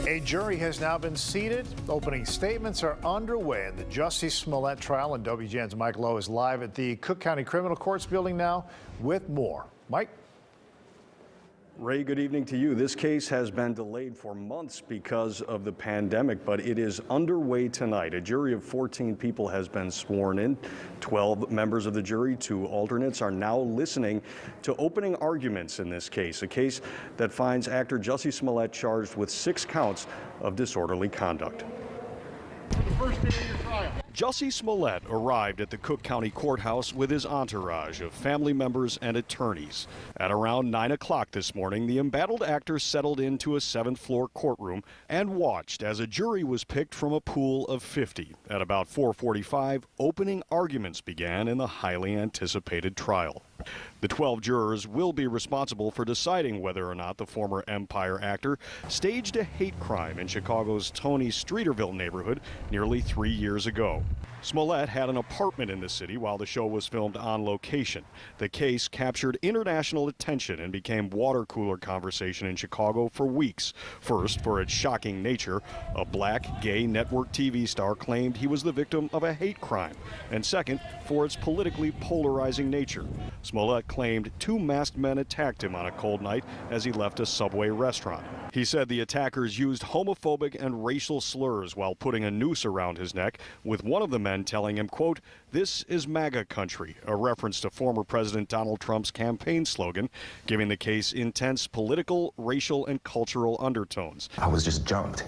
A jury has now been seated. Opening statements are underway in the Jussie Smollett trial, and WGN's Mike Lowe is live at the Cook County Criminal Courts building now with more. Mike? Ray, good evening to you. This case has been delayed for months because of the pandemic, but it is underway tonight. A jury of 14 people has been sworn in. 12 members of the jury, 2 alternates, are now listening to opening arguments in this case, a case that finds actor Jussie Smollett charged with 6 counts of disorderly conduct. Jussie Smollett arrived at the Cook County Courthouse with his entourage of family members and attorneys. At around 9 o'clock this morning, the embattled actor settled into a 7th-floor courtroom and watched as a jury was picked from a pool of 50. At about 4:45, opening arguments began in the highly anticipated trial. The 12 jurors will be responsible for deciding whether or not the former Empire actor staged a hate crime in Chicago's Tony Streeterville neighborhood nearly 3 years ago. Smollett had an apartment in the city while the show was filmed on location. The case captured international attention and became water cooler conversation in Chicago for weeks. First, for its shocking nature, a black, gay network TV star claimed he was the victim of a hate crime. And second, for its politically polarizing nature. Smollett claimed 2 masked men attacked him on a cold night as he left a Subway restaurant. He said the attackers used homophobic and racial slurs while putting a noose around his neck, with one of the men telling him, quote, "This is MAGA country," a reference to former President Donald Trump's campaign slogan, giving the case intense political, racial, and cultural undertones. I was just jumped,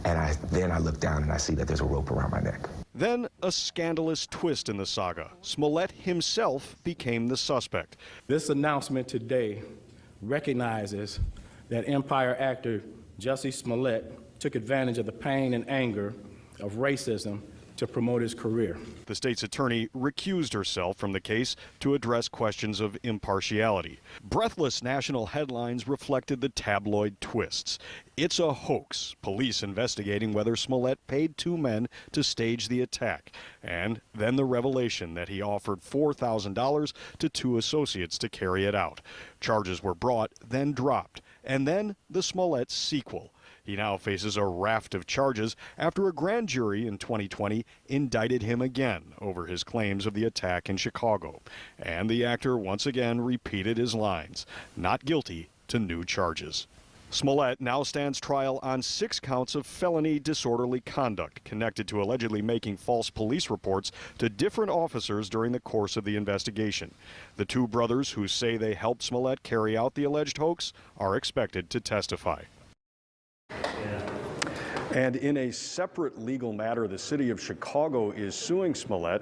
and then I look down and I see that there's a rope around my neck. Then a scandalous twist in the saga. Smollett himself became the suspect. This announcement today recognizes that Empire actor Jussie Smollett took advantage of the pain and anger of racism to promote his career. The state's attorney recused herself from the case to address questions of impartiality. Breathless national headlines reflected the tabloid twists. It's a hoax, police investigating whether Smollett paid 2 men to stage the attack. And then the revelation that he offered $4,000 to 2 associates to carry it out. Charges were brought, then dropped. And then the Smollett sequel. He now faces a raft of charges after a grand jury in 2020 indicted him again over his claims of the attack in Chicago. And the actor once again repeated his lines, not guilty to new charges. Smollett now stands trial on 6 counts of felony disorderly conduct connected to allegedly making false police reports to different officers during the course of the investigation. The 2 brothers who say they helped Smollett carry out the alleged hoax are expected to testify. And in a separate legal matter, the city of Chicago is suing Smollett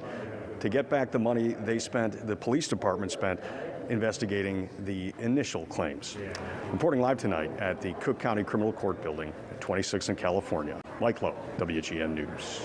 to get back the money the police department spent investigating the initial claims. Reporting live tonight at the Cook County Criminal Court building at 26th and California. Mike Lowe, WGN News.